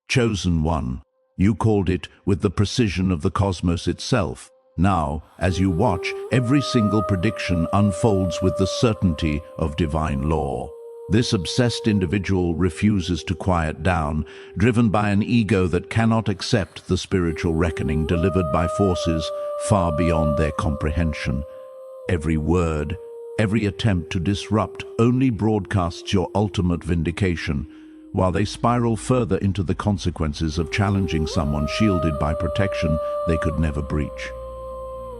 Chosen one. You called it with the precision of the cosmos itself. Now, as you watch, every single prediction unfolds with the certainty of divine law. This obsessed individual refuses to quiet down, driven by an ego that cannot accept the spiritual reckoning delivered by forces far beyond their comprehension. Every word, every attempt to disrupt only broadcasts your ultimate vindication, while they spiral further into the consequences of challenging someone shielded by protection they could never breach.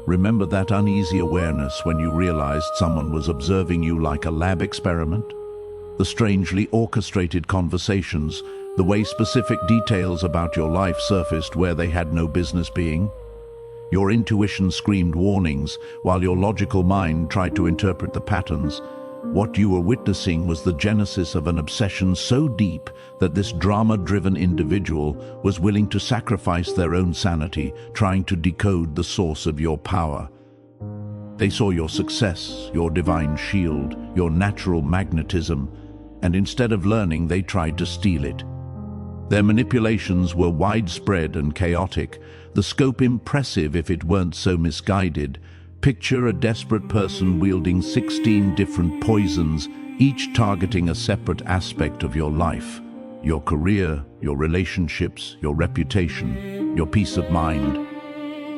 Remember that uneasy awareness when you realized someone was observing you like a lab experiment? The strangely orchestrated conversations, the way specific details about your life surfaced where they had no business being? Your intuition screamed warnings, while your logical mind tried to interpret the patterns. What you were witnessing was the genesis of an obsession so deep that this drama-driven individual was willing to sacrifice their own sanity, trying to decode the source of your power. They saw your success, your divine shield, your natural magnetism, and instead of learning, they tried to steal it. Their manipulations were widespread and chaotic, the scope impressive if it weren't so misguided. Picture a desperate person wielding 16 different poisons, each targeting a separate aspect of your life. Your career, your relationships, your reputation, your peace of mind.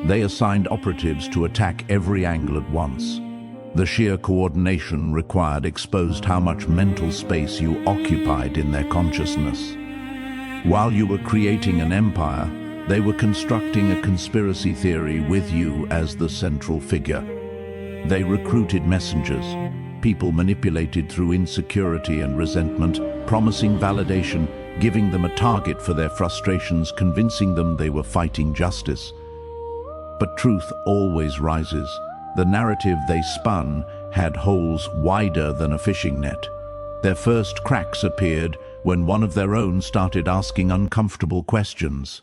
They assigned operatives to attack every angle at once. The sheer coordination required exposed how much mental space you occupied in their consciousness. While you were creating an empire, they were constructing a conspiracy theory with you as the central figure. They recruited messengers, people manipulated through insecurity and resentment, promising validation, giving them a target for their frustrations, convincing them they were fighting justice. But truth always rises. The narrative they spun had holes wider than a fishing net. Their first cracks appeared when one of their own started asking uncomfortable questions.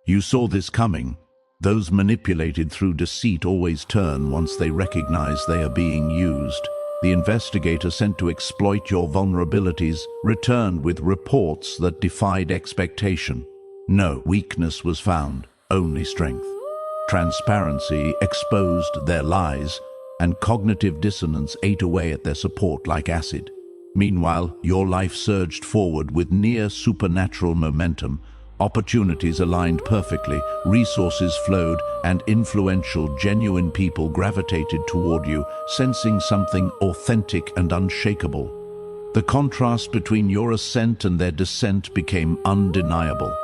You saw this coming. Those manipulated through deceit always turn once they recognize they are being used. The investigator sent to exploit your vulnerabilities returned with reports that defied expectation. No weakness was found, only strength. Transparency exposed their lies, and cognitive dissonance ate away at their support like acid. Meanwhile, your life surged forward with near supernatural momentum. Opportunities aligned perfectly, resources flowed, and influential, genuine people gravitated toward you, sensing something authentic and unshakable. The contrast between your ascent and their descent became undeniable.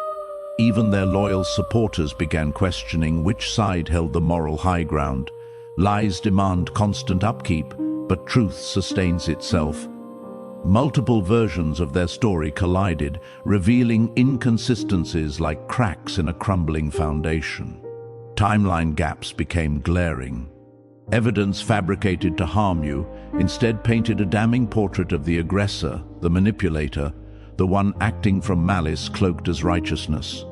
Even their loyal supporters began questioning which side held the moral high ground. Lies demand constant upkeep, but truth sustains itself. Multiple versions of their story collided, revealing inconsistencies like cracks in a crumbling foundation. Timeline gaps became glaring. Evidence fabricated to harm you instead painted a damning portrait of the aggressor, the manipulator, the one acting from malice cloaked as righteousness.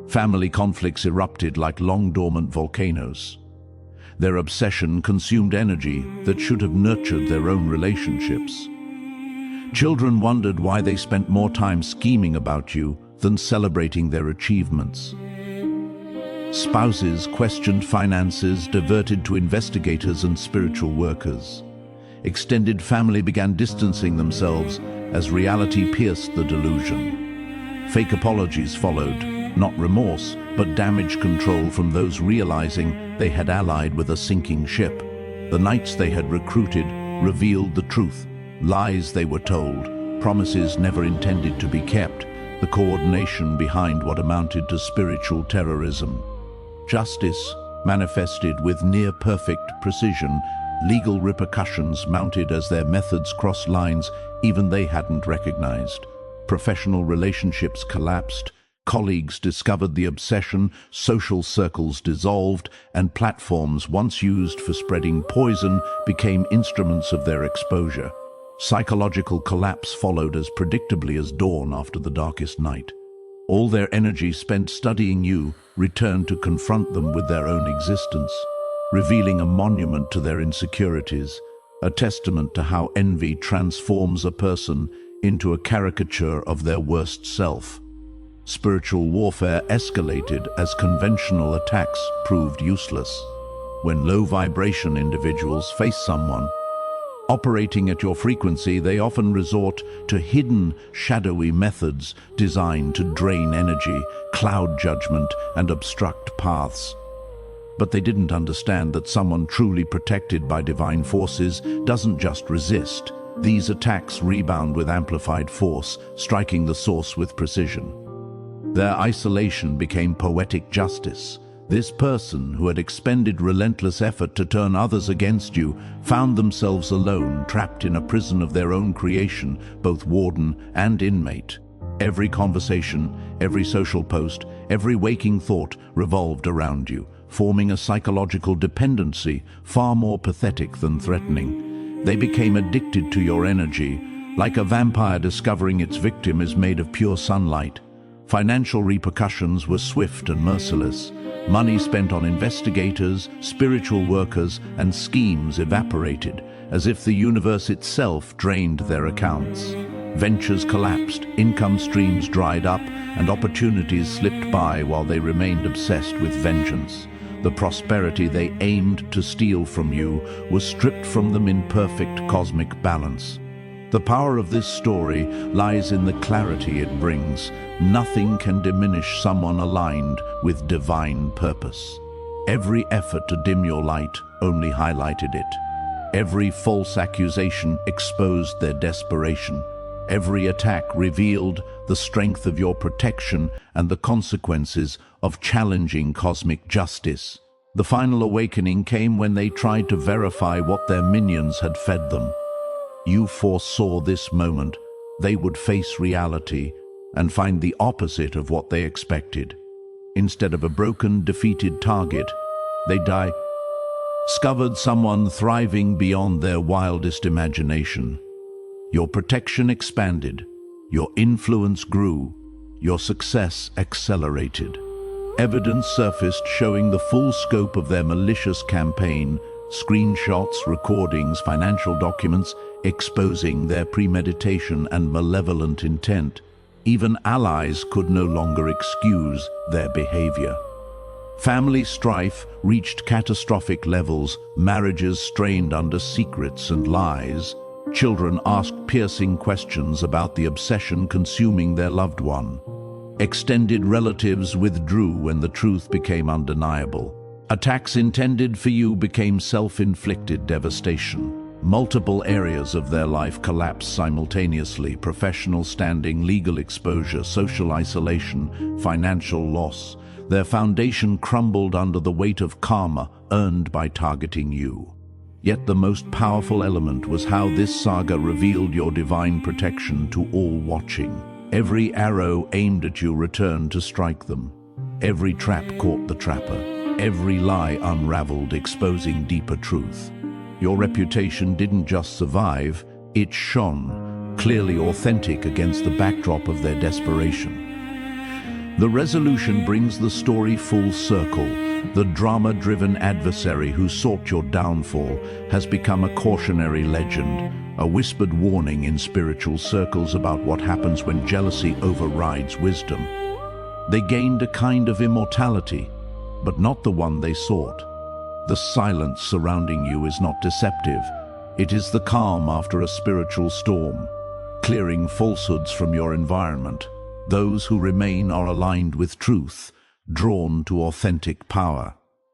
Family conflicts erupted like long-dormant volcanoes. Their obsession consumed energy that should have nurtured their own relationships. Children wondered why they spent more time scheming about you than celebrating their achievements. Spouses questioned finances diverted to investigators and spiritual workers. Extended family began distancing themselves as reality pierced the delusion. Fake apologies followed, not remorse, but damage control from those realizing they had allied with a sinking ship. The knights they had recruited revealed the truth. Lies they were told, promises never intended to be kept, the coordination behind what amounted to spiritual terrorism. Justice manifested with near-perfect precision, legal repercussions mounted as their methods crossed lines even they hadn't recognized. Professional relationships collapsed, colleagues discovered the obsession, social circles dissolved, and platforms once used for spreading poison became instruments of their exposure. Psychological collapse followed as predictably as dawn after the darkest night. All their energy spent studying you returned to confront them with their own existence, revealing a monument to their insecurities, a testament to how envy transforms a person into a caricature of their worst self. Spiritual warfare escalated as conventional attacks proved useless. When low-vibration individuals face someone operating at your frequency, they often resort to hidden, shadowy methods designed to drain energy, cloud judgment, and obstruct paths. But they didn't understand that someone truly protected by divine forces doesn't just resist. These attacks rebound with amplified force, striking the source with precision. Their isolation became poetic justice. This person, who had expended relentless effort to turn others against you, found themselves alone, trapped in a prison of their own creation, both warden and inmate. Every conversation, every social post, every waking thought revolved around you, forming a psychological dependency far more pathetic than threatening. They became addicted to your energy, like a vampire discovering its victim is made of pure sunlight. Financial repercussions were swift and merciless. Money spent on investigators, spiritual workers, and schemes evaporated, as if the universe itself drained their accounts. Ventures collapsed, income streams dried up, and opportunities slipped by while they remained obsessed with vengeance. The prosperity they aimed to steal from you was stripped from them in perfect cosmic balance. The power of this story lies in the clarity it brings. Nothing can diminish someone aligned with divine purpose. Every effort to dim your light only highlighted it. Every false accusation exposed their desperation. Every attack revealed the strength of your protection and the consequences of challenging cosmic justice. The final awakening came when they tried to verify what their minions had fed them. You foresaw this moment. They would face reality and find the opposite of what they expected. Instead of a broken, defeated target, they discovered someone thriving beyond their wildest imagination. Your protection expanded, your influence grew, your success accelerated. Evidence surfaced showing the full scope of their malicious campaign, screenshots, recordings, financial documents, exposing their premeditation and malevolent intent. Even allies could no longer excuse their behavior. Family strife reached catastrophic levels, marriages strained under secrets and lies. Children asked piercing questions about the obsession consuming their loved one. Extended relatives withdrew when the truth became undeniable. Attacks intended for you became self-inflicted devastation. Multiple areas of their life collapsed simultaneously: professional standing, legal exposure, social isolation, financial loss. Their foundation crumbled under the weight of karma earned by targeting you. Yet the most powerful element was how this saga revealed your divine protection to all watching. Every arrow aimed at you returned to strike them. Every trap caught the trapper. Every lie unraveled, exposing deeper truth. Your reputation didn't just survive, it shone, clearly authentic against the backdrop of their desperation. The resolution brings the story full circle. The drama-driven adversary who sought your downfall has become a cautionary legend, a whispered warning in spiritual circles about what happens when jealousy overrides wisdom. They gained a kind of immortality, but not the one they sought. The silence surrounding you is not deceptive. It is the calm after a spiritual storm, clearing falsehoods from your environment. Those who remain are aligned with truth, drawn to authentic power.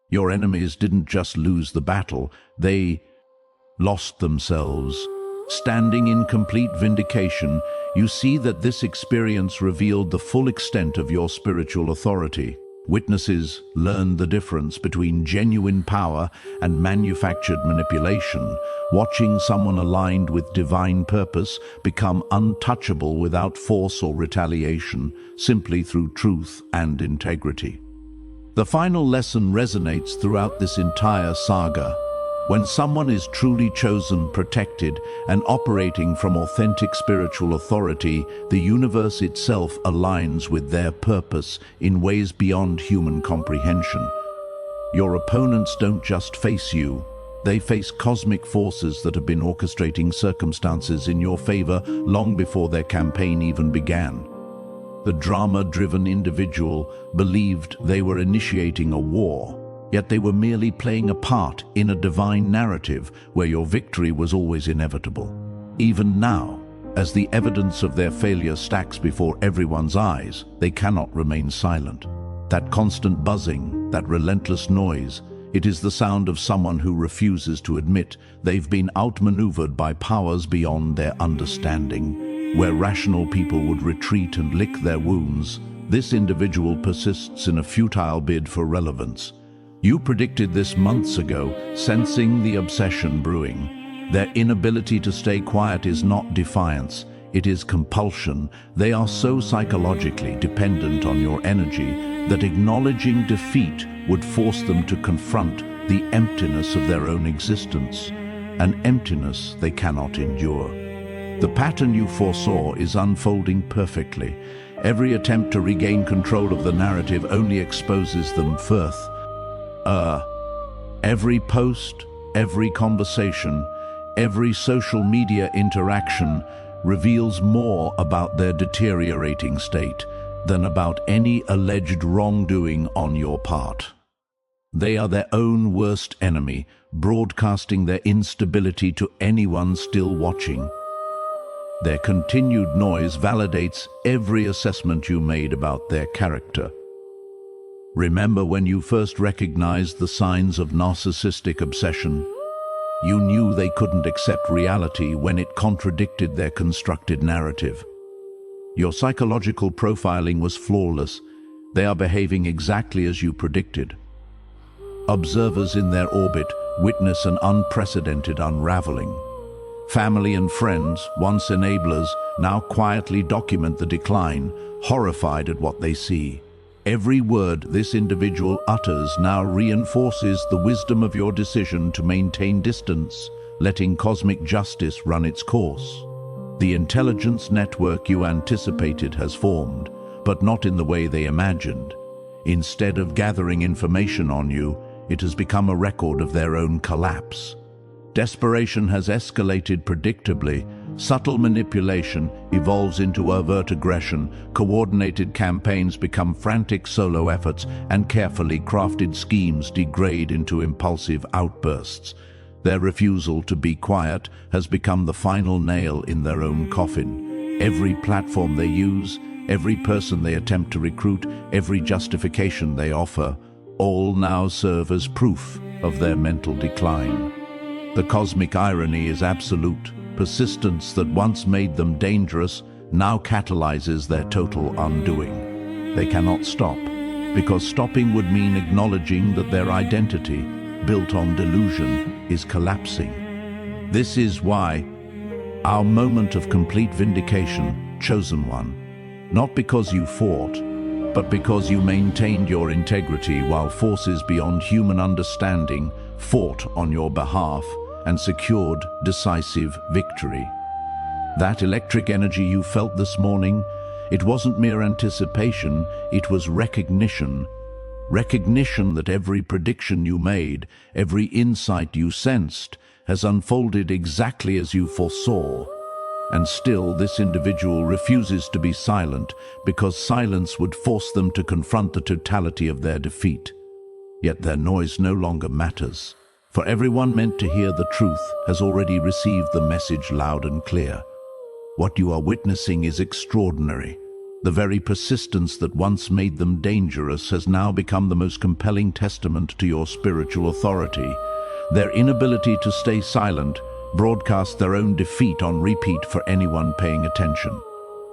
Your enemies didn't just lose the battle, they lost themselves. Standing in complete vindication, you see that this experience revealed the full extent of your spiritual authority. Witnesses learned the difference between genuine power and manufactured manipulation, watching someone aligned with divine purpose become untouchable without force or retaliation, simply through truth and integrity. The final lesson resonates throughout this entire saga. When someone is truly chosen, protected, and operating from authentic spiritual authority, the universe itself aligns with their purpose in ways beyond human comprehension. Your opponents don't just face you, they face cosmic forces that have been orchestrating circumstances in your favor long before their campaign even began. The drama-driven individual believed they were initiating a war, yet they were merely playing a part in a divine narrative where your victory was always inevitable. Even now, as the evidence of their failure stacks before everyone's eyes, they cannot remain silent. That constant buzzing, that relentless noise, it is the sound of someone who refuses to admit they've been outmaneuvered by powers beyond their understanding. Where rational people would retreat and lick their wounds, this individual persists in a futile bid for relevance. You predicted this months ago, sensing the obsession brewing. Their inability to stay quiet is not defiance, it is compulsion. They are so psychologically dependent on your energy that acknowledging defeat would force them to confront the emptiness of their own existence, an emptiness they cannot endure. The pattern you foresaw is unfolding perfectly. Every attempt to regain control of the narrative only exposes them further. Every post, every conversation, every social media interaction reveals more about their deteriorating state than about any alleged wrongdoing on your part. They are their own worst enemy, broadcasting their instability to anyone still watching. Their continued noise validates every assessment you made about their character. Remember when you first recognized the signs of narcissistic obsession? You knew they couldn't accept reality when it contradicted their constructed narrative. Your psychological profiling was flawless. They are behaving exactly as you predicted. Observers in their orbit witness an unprecedented unraveling. Family and friends, once enablers, now quietly document the decline, horrified at what they see. Every word this individual utters now reinforces the wisdom of your decision to maintain distance, letting cosmic justice run its course. The intelligence network you anticipated has formed, but not in the way they imagined. Instead of gathering information on you, it has become a record of their own collapse. Desperation has escalated predictably. Subtle manipulation evolves into overt aggression, coordinated campaigns become frantic solo efforts, and carefully crafted schemes degrade into impulsive outbursts. Their refusal to be quiet has become the final nail in their own coffin. Every platform they use, every person they attempt to recruit, every justification they offer, all now serve as proof of their mental decline. The cosmic irony is absolute. Persistence that once made them dangerous now catalyzes their total undoing. They cannot stop, because stopping would mean acknowledging that their identity, built on delusion, is collapsing. This is why our moment of complete vindication, chosen one, not because you fought, but because you maintained your integrity while forces beyond human understanding fought on your behalf and secured decisive victory. That electric energy you felt this morning, it wasn't mere anticipation, it was recognition. Recognition that every prediction you made, every insight you sensed, has unfolded exactly as you foresaw. And still, this individual refuses to be silent because silence would force them to confront the totality of their defeat. Yet their noise no longer matters. For everyone meant to hear the truth has already received the message loud and clear. What you are witnessing is extraordinary. The very persistence that once made them dangerous has now become the most compelling testament to your spiritual authority. Their inability to stay silent broadcasts their own defeat on repeat for anyone paying attention.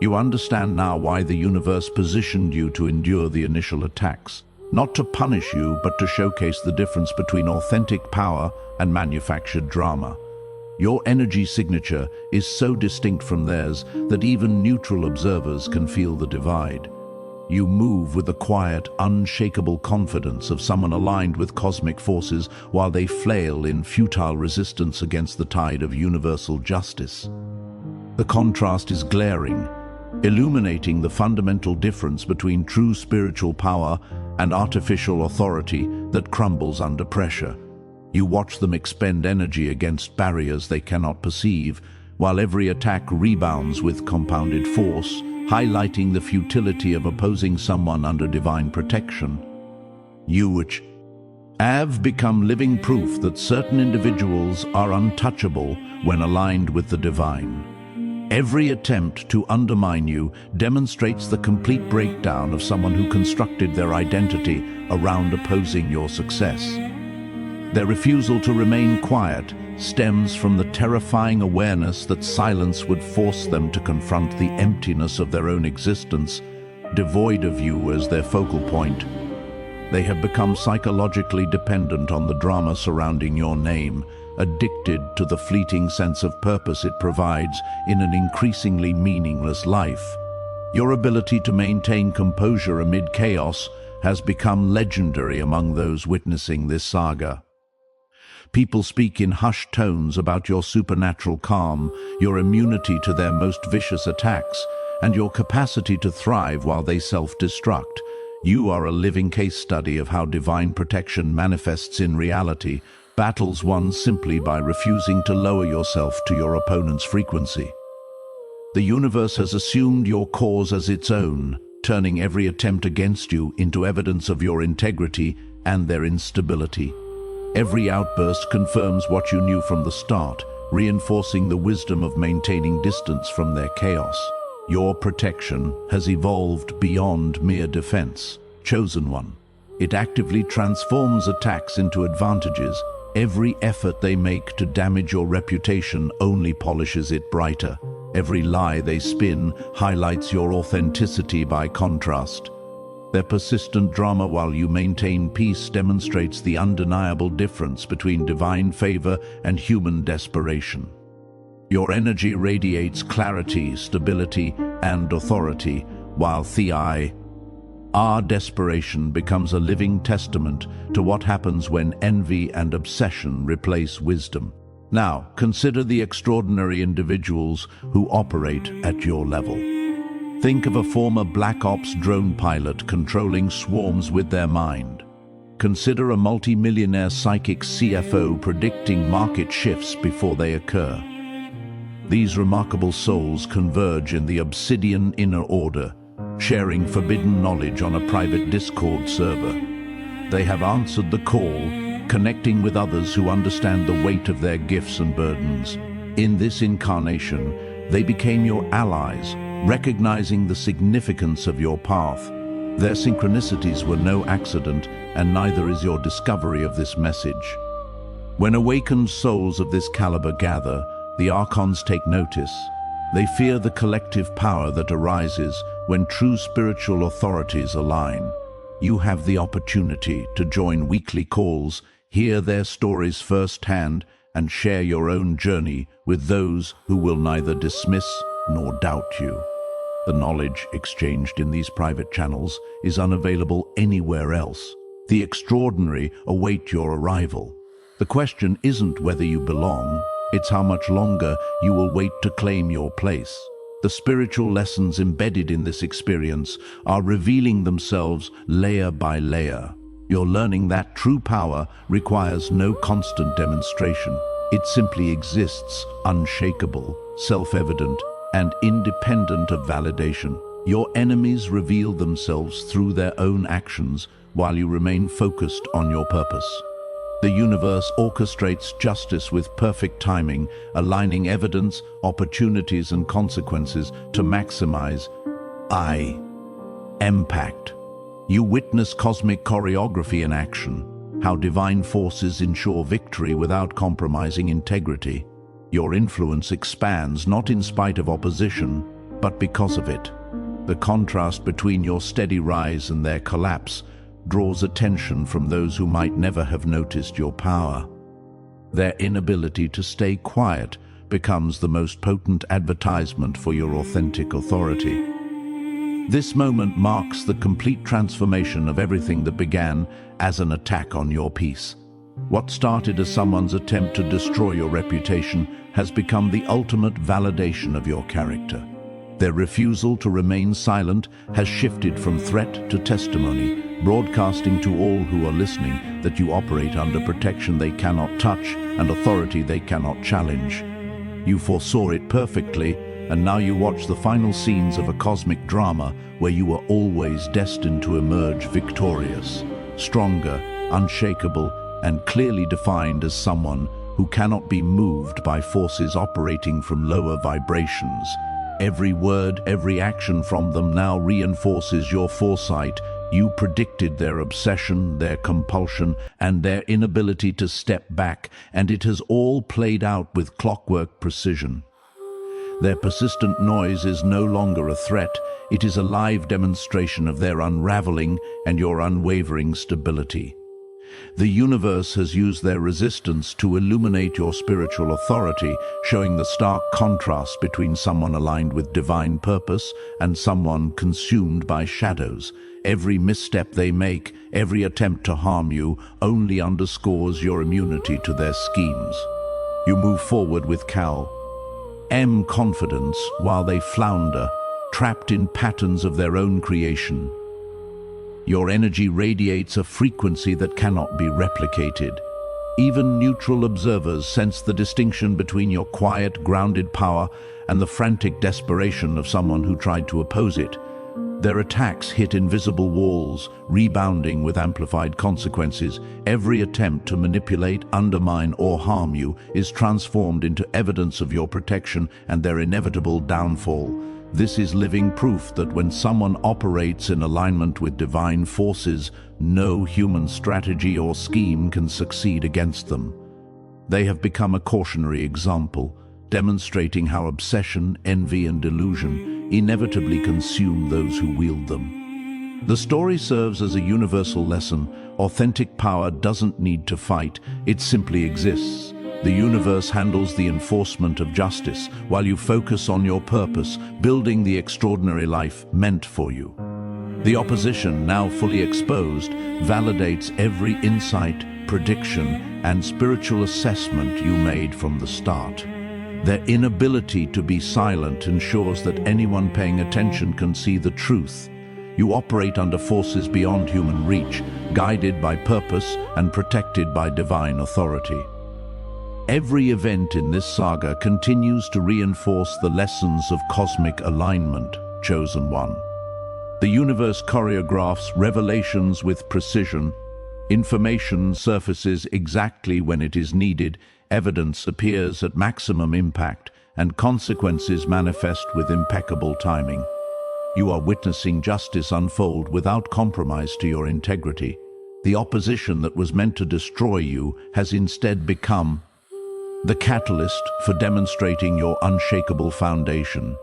You understand now why the universe positioned you to endure the initial attacks. Not to punish you, but to showcase the difference between authentic power and manufactured drama. Your energy signature is so distinct from theirs that even neutral observers can feel the divide. You move with the quiet, unshakable confidence of someone aligned with cosmic forces while they flail in futile resistance against the tide of universal justice. The contrast is glaring, illuminating the fundamental difference between true spiritual power and artificial authority that crumbles under pressure. You watch them expend energy against barriers they cannot perceive, while every attack rebounds with compounded force, highlighting the futility of opposing someone under divine protection. You which have become living proof that certain individuals are untouchable when aligned with the divine. Every attempt to undermine you demonstrates the complete breakdown of someone who constructed their identity around opposing your success. Their refusal to remain quiet stems from the terrifying awareness that silence would force them to confront the emptiness of their own existence, devoid of you as their focal point. They have become psychologically dependent on the drama surrounding your name, addicted to the fleeting sense of purpose it provides in an increasingly meaningless life. Your ability to maintain composure amid chaos has become legendary among those witnessing this saga. People speak in hushed tones about your supernatural calm, your immunity to their most vicious attacks, and your capacity to thrive while they self-destruct. You are a living case study of how divine protection manifests in reality, battles won simply by refusing to lower yourself to your opponent's frequency. The universe has assumed your cause as its own, turning every attempt against you into evidence of your integrity and their instability. Every outburst confirms what you knew from the start, reinforcing the wisdom of maintaining distance from their chaos. Your protection has evolved beyond mere defense. Chosen One. It actively transforms attacks into advantages. Every effort they make to damage your reputation only polishes it brighter. Every lie they spin highlights your authenticity by contrast. Their persistent drama while you maintain peace demonstrates the undeniable difference between divine favor and human desperation. Your energy radiates clarity, stability, and authority, while our desperation becomes a living testament to what happens when envy and obsession replace wisdom. Now, consider the extraordinary individuals who operate at your level. Think of a former Black Ops drone pilot controlling swarms with their mind. Consider a multi-millionaire psychic CFO predicting market shifts before they occur. These remarkable souls converge in the obsidian inner order, sharing forbidden knowledge on a private Discord server. They have answered the call, connecting with others who understand the weight of their gifts and burdens. In this incarnation, they became your allies, recognizing the significance of your path. Their synchronicities were no accident, and neither is your discovery of this message. When awakened souls of this caliber gather, the Archons take notice. They fear the collective power that arises when true spiritual authorities align. You have the opportunity to join weekly calls, hear their stories firsthand, and share your own journey with those who will neither dismiss nor doubt you. The knowledge exchanged in these private channels is unavailable anywhere else. The extraordinary await your arrival. The question isn't whether you belong, it's how much longer you will wait to claim your place. The spiritual lessons embedded in this experience are revealing themselves layer by layer. You're learning that true power requires no constant demonstration. It simply exists, unshakable, self-evident, and independent of validation. Your enemies reveal themselves through their own actions while you remain focused on your purpose. The universe orchestrates justice with perfect timing, aligning evidence, opportunities, and consequences to maximize impact. You witness cosmic choreography in action, how divine forces ensure victory without compromising integrity. Your influence expands not in spite of opposition, but because of it. The contrast between your steady rise and their collapse draws attention from those who might never have noticed your power. Their inability to stay quiet becomes the most potent advertisement for your authentic authority. This moment marks the complete transformation of everything that began as an attack on your peace. What started as someone's attempt to destroy your reputation has become the ultimate validation of your character. Their refusal to remain silent has shifted from threat to testimony, broadcasting to all who are listening that you operate under protection they cannot touch and authority they cannot challenge. You foresaw it perfectly, and now you watch the final scenes of a cosmic drama where you were always destined to emerge victorious, stronger, unshakable, and clearly defined as someone who cannot be moved by forces operating from lower vibrations. Every word, every action from them now reinforces your foresight. You predicted their obsession, their compulsion, and their inability to step back, and it has all played out with clockwork precision. Their persistent noise is no longer a threat. It is a live demonstration of their unraveling and your unwavering stability. The universe has used their resistance to illuminate your spiritual authority, showing the stark contrast between someone aligned with divine purpose and someone consumed by shadows. Every misstep they make, every attempt to harm you, only underscores your immunity to their schemes. You move forward with confidence while they flounder, trapped in patterns of their own creation. Your energy radiates a frequency that cannot be replicated. Even neutral observers sense the distinction between your quiet, grounded power and the frantic desperation of someone who tried to oppose it. Their attacks hit invisible walls, rebounding with amplified consequences. Every attempt to manipulate, undermine, or harm you is transformed into evidence of your protection and their inevitable downfall. This is living proof that when someone operates in alignment with divine forces, no human strategy or scheme can succeed against them. They have become a cautionary example, demonstrating how obsession, envy, and delusion inevitably consume those who wield them. The story serves as a universal lesson. Authentic power doesn't need to fight, it simply exists. The universe handles the enforcement of justice, while you focus on your purpose, building the extraordinary life meant for you. The opposition, now fully exposed, validates every insight, prediction, and spiritual assessment you made from the start. Their inability to be silent ensures that anyone paying attention can see the truth. You operate under forces beyond human reach, guided by purpose and protected by divine authority. Every event in this saga continues to reinforce the lessons of cosmic alignment, Chosen One. The universe choreographs revelations with precision. Information surfaces exactly when it is needed, evidence appears at maximum impact, and consequences manifest with impeccable timing. You are witnessing justice unfold without compromise to your integrity. The opposition that was meant to destroy you has instead become the catalyst for demonstrating your unshakable foundation.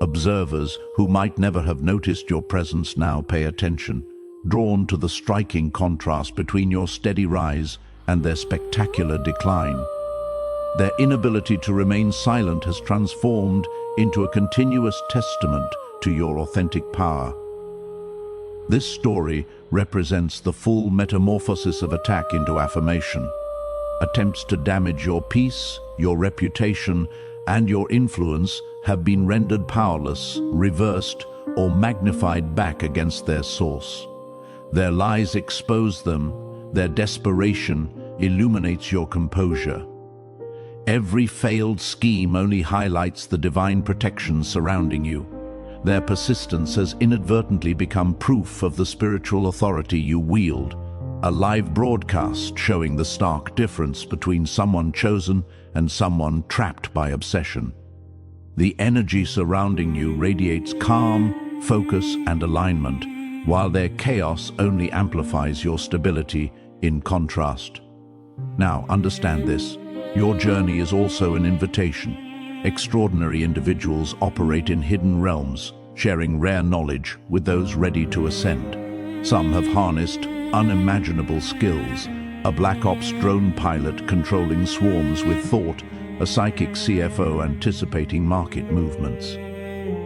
Observers who might never have noticed your presence now pay attention, drawn to the striking contrast between your steady rise and their spectacular decline. Their inability to remain silent has transformed into a continuous testament to your authentic power. This story represents the full metamorphosis of attack into affirmation. Attempts to damage your peace, your reputation, and your influence have been rendered powerless, reversed, or magnified back against their source. Their lies expose them, their desperation illuminates your composure. Every failed scheme only highlights the divine protection surrounding you. Their persistence has inadvertently become proof of the spiritual authority you wield. A live broadcast showing the stark difference between someone chosen and someone trapped by obsession. The energy surrounding you radiates calm, focus, and alignment, while their chaos only amplifies your stability in contrast. Now, understand this. Your journey is also an invitation. Extraordinary individuals operate in hidden realms, sharing rare knowledge with those ready to ascend. Some have harnessed unimaginable skills, a Black Ops drone pilot controlling swarms with thought, a psychic CFO anticipating market movements.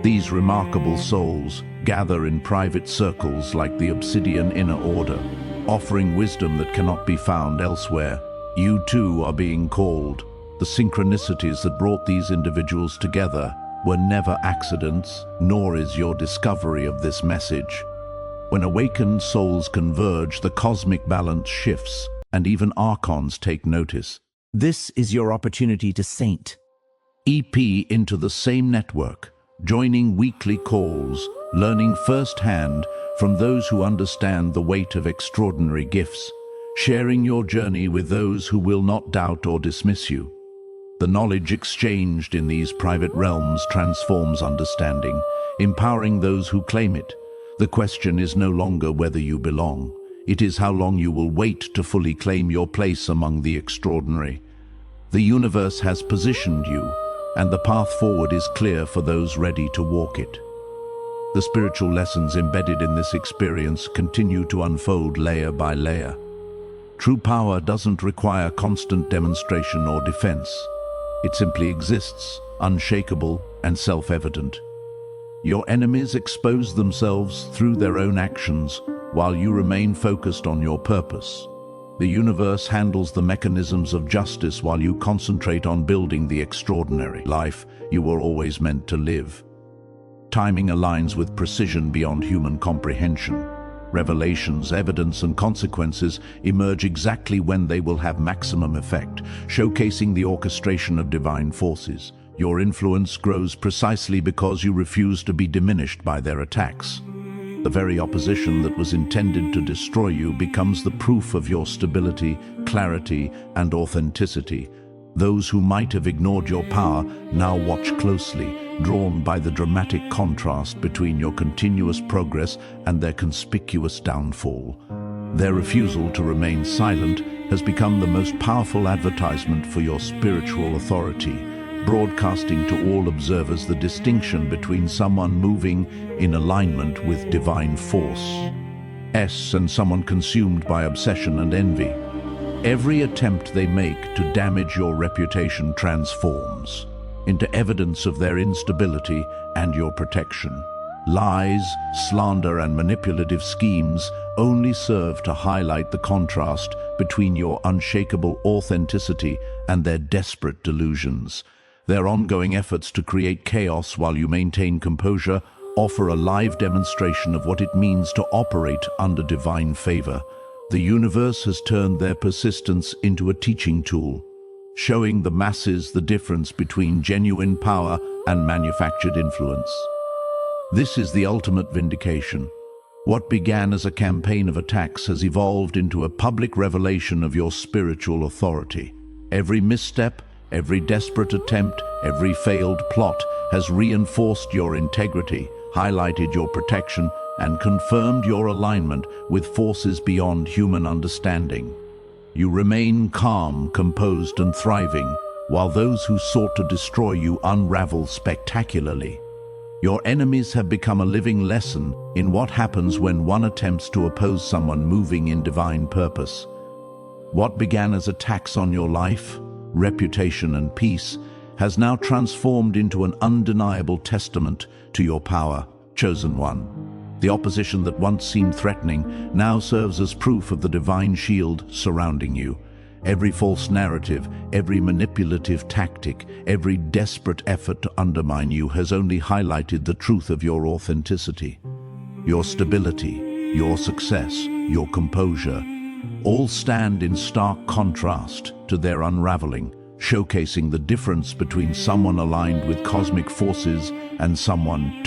These remarkable souls gather in private circles like the Obsidian Inner Order, offering wisdom that cannot be found elsewhere. You too are being called. The synchronicities that brought these individuals together were never accidents, nor is your discovery of this message. When awakened souls converge, the cosmic balance shifts, and even archons take notice. This is your opportunity to saint. EP into the same network, joining weekly calls, learning firsthand from those who understand the weight of extraordinary gifts, sharing your journey with those who will not doubt or dismiss you. The knowledge exchanged in these private realms transforms understanding, empowering those who claim it. The question is no longer whether you belong. It is how long you will wait to fully claim your place among the extraordinary. The universe has positioned you, and the path forward is clear for those ready to walk it. The spiritual lessons embedded in this experience continue to unfold layer by layer. True power doesn't require constant demonstration or defense. It simply exists, unshakable and self-evident. Your enemies expose themselves through their own actions, while you remain focused on your purpose. The universe handles the mechanisms of justice while you concentrate on building the extraordinary life you were always meant to live. Timing aligns with precision beyond human comprehension. Revelations, evidence, and consequences emerge exactly when they will have maximum effect, showcasing the orchestration of divine forces. Your influence grows precisely because you refuse to be diminished by their attacks. The very opposition that was intended to destroy you becomes the proof of your stability, clarity, and authenticity. Those who might have ignored your power now watch closely, drawn by the dramatic contrast between your continuous progress and their conspicuous downfall. Their refusal to remain silent has become the most powerful advertisement for your spiritual authority, broadcasting to all observers the distinction between someone moving in alignment with divine force and someone consumed by obsession and envy. Every attempt they make to damage your reputation transforms into evidence of their instability and your protection. Lies, slander, and manipulative schemes only serve to highlight the contrast between your unshakable authenticity and their desperate delusions. Their ongoing efforts to create chaos while you maintain composure offer a live demonstration of what it means to operate under divine favor. The universe has turned their persistence into a teaching tool, showing the masses the difference between genuine power and manufactured influence. This is the ultimate vindication. What began as a campaign of attacks has evolved into a public revelation of your spiritual authority. Every misstep, every desperate attempt, every failed plot has reinforced your integrity, highlighted your protection, and confirmed your alignment with forces beyond human understanding. You remain calm, composed, and thriving, while those who sought to destroy you unravel spectacularly. Your enemies have become a living lesson in what happens when one attempts to oppose someone moving in divine purpose. What began as attacks on your life, reputation, and peace has now transformed into an undeniable testament to your power, chosen one. The opposition that once seemed threatening now serves as proof of the divine shield surrounding you. Every false narrative, every manipulative tactic, every desperate effort to undermine you has only highlighted the truth of your authenticity. Your stability, your success, your composure, all stand in stark contrast to their unraveling, showcasing the difference between someone aligned with cosmic forces and someone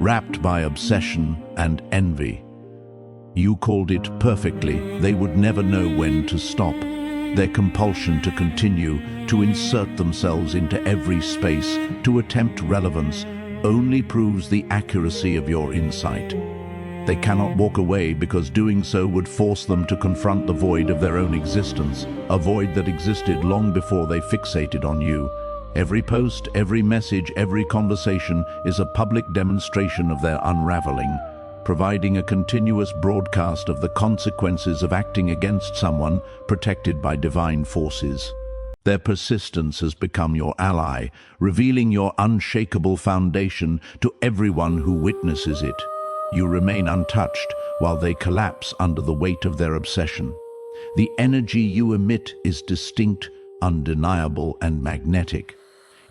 wrapped by obsession and envy. You called it perfectly. They would never know when to stop. Their compulsion to continue, to insert themselves into every space, to attempt relevance, only proves the accuracy of your insight. They cannot walk away because doing so would force them to confront the void of their own existence, a void that existed long before they fixated on you. Every post, every message, every conversation is a public demonstration of their unraveling, providing a continuous broadcast of the consequences of acting against someone protected by divine forces. Their persistence has become your ally, revealing your unshakable foundation to everyone who witnesses it. You remain untouched while they collapse under the weight of their obsession. The energy you emit is distinct, undeniable, and magnetic.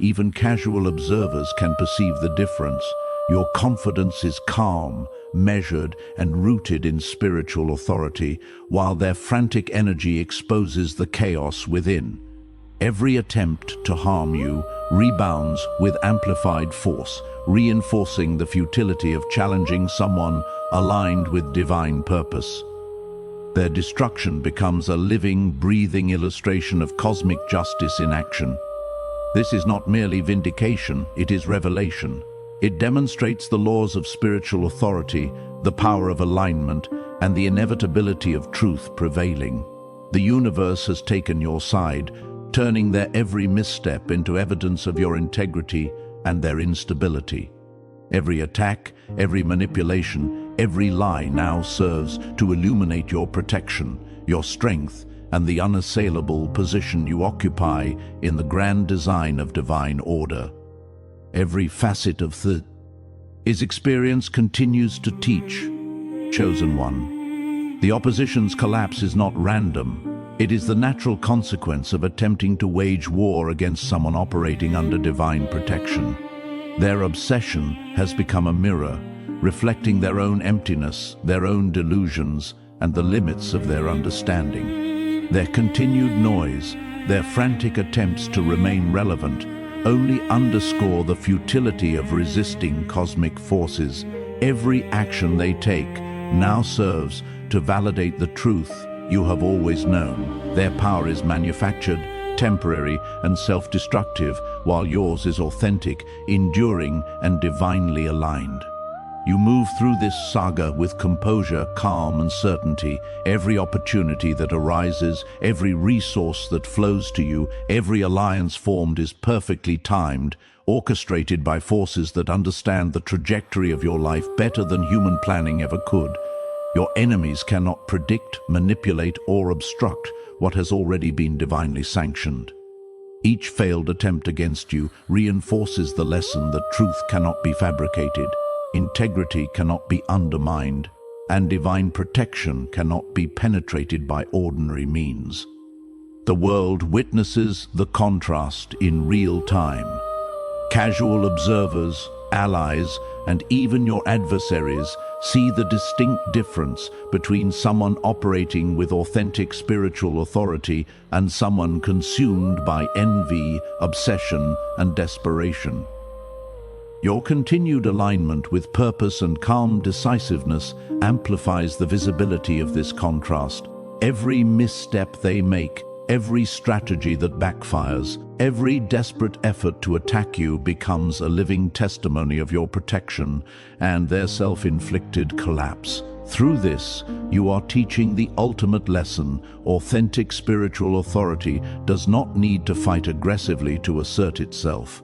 Even casual observers can perceive the difference. Your confidence is calm, measured, and rooted in spiritual authority, while their frantic energy exposes the chaos within. Every attempt to harm you, rebounds with amplified force, reinforcing the futility of challenging someone aligned with divine purpose. Their destruction becomes a living, breathing illustration of cosmic justice in action. This is not merely vindication, it is revelation. It demonstrates the laws of spiritual authority, the power of alignment, and the inevitability of truth prevailing. The universe has taken your side, turning their every misstep into evidence of your integrity and their instability. Every attack, every manipulation, every lie now serves to illuminate your protection, your strength, and the unassailable position you occupy in the grand design of divine order. Every facet of his experience continues to teach. Chosen One. The opposition's collapse is not random. It is the natural consequence of attempting to wage war against someone operating under divine protection. Their obsession has become a mirror, reflecting their own emptiness, their own delusions, and the limits of their understanding. Their continued noise, their frantic attempts to remain relevant, only underscore the futility of resisting cosmic forces. Every action they take now serves to validate the truth you have always known. Their power is manufactured, temporary, and self-destructive, while yours is authentic, enduring, and divinely aligned. You move through this saga with composure, calm, and certainty. Every opportunity that arises, every resource that flows to you, every alliance formed is perfectly timed, orchestrated by forces that understand the trajectory of your life better than human planning ever could. Your enemies cannot predict, manipulate, or obstruct what has already been divinely sanctioned. Each failed attempt against you reinforces the lesson that truth cannot be fabricated, integrity cannot be undermined, and divine protection cannot be penetrated by ordinary means. The world witnesses the contrast in real time. Casual observers, allies, and even your adversaries see the distinct difference between someone operating with authentic spiritual authority and someone consumed by envy, obsession, and desperation. Your continued alignment with purpose and calm decisiveness amplifies the visibility of this contrast. Every misstep they make, every strategy that backfires, every desperate effort to attack you becomes a living testimony of your protection and their self-inflicted collapse. Through this, you are teaching the ultimate lesson: authentic spiritual authority does not need to fight aggressively to assert itself.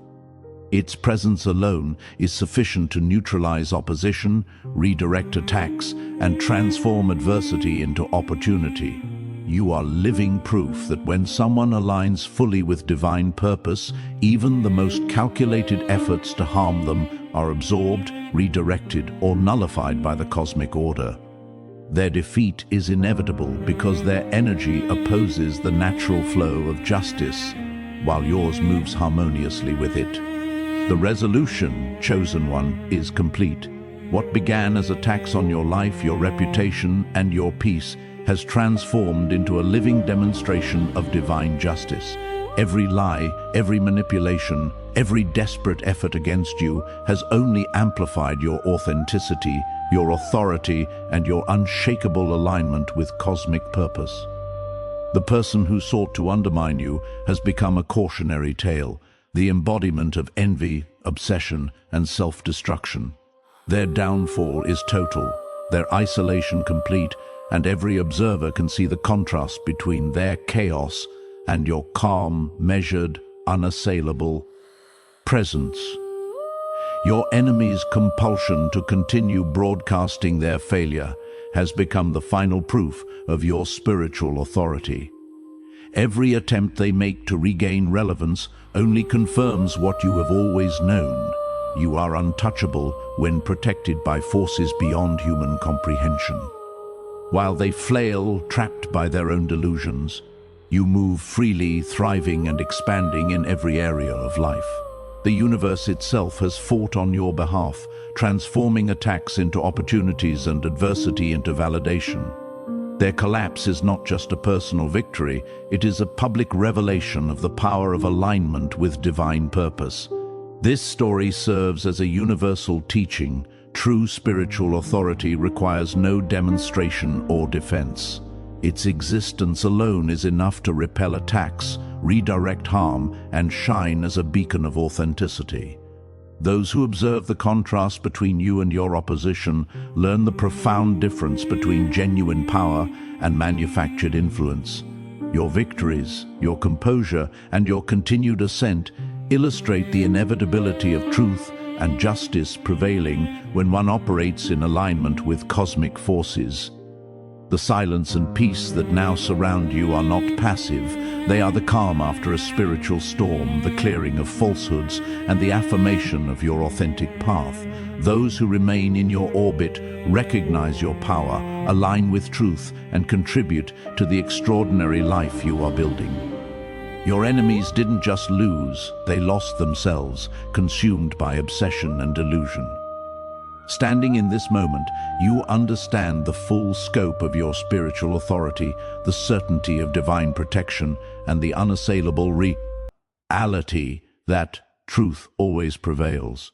Its presence alone is sufficient to neutralize opposition, redirect attacks, and transform adversity into opportunity. You are living proof that when someone aligns fully with divine purpose, even the most calculated efforts to harm them are absorbed, redirected, or nullified by the cosmic order. Their defeat is inevitable because their energy opposes the natural flow of justice, while yours moves harmoniously with it. The resolution, Chosen One, is complete. What began as attacks on your life, your reputation, and your peace has transformed into a living demonstration of divine justice. Every lie, every manipulation, every desperate effort against you has only amplified your authenticity, your authority, and your unshakable alignment with cosmic purpose. The person who sought to undermine you has become a cautionary tale, the embodiment of envy, obsession, and self-destruction. Their downfall is total, their isolation complete, and every observer can see the contrast between their chaos and your calm, measured, unassailable presence. Your enemy's compulsion to continue broadcasting their failure has become the final proof of your spiritual authority. Every attempt they make to regain relevance only confirms what you have always known. You are untouchable when protected by forces beyond human comprehension. While they flail, trapped by their own delusions, you move freely, thriving and expanding in every area of life. The universe itself has fought on your behalf, transforming attacks into opportunities and adversity into validation. Their collapse is not just a personal victory, it is a public revelation of the power of alignment with divine purpose. This story serves as a universal teaching. True spiritual authority requires no demonstration or defense. Its existence alone is enough to repel attacks, redirect harm, and shine as a beacon of authenticity. Those who observe the contrast between you and your opposition learn the profound difference between genuine power and manufactured influence. Your victories, your composure, and your continued ascent illustrate the inevitability of truth and justice prevailing when one operates in alignment with cosmic forces. The silence and peace that now surround you are not passive. They are the calm after a spiritual storm, the clearing of falsehoods, and the affirmation of your authentic path. Those who remain in your orbit recognize your power, align with truth, and contribute to the extraordinary life you are building. Your enemies didn't just lose, they lost themselves, consumed by obsession and delusion. Standing in this moment, you understand the full scope of your spiritual authority, the certainty of divine protection, and the unassailable reality that truth always prevails.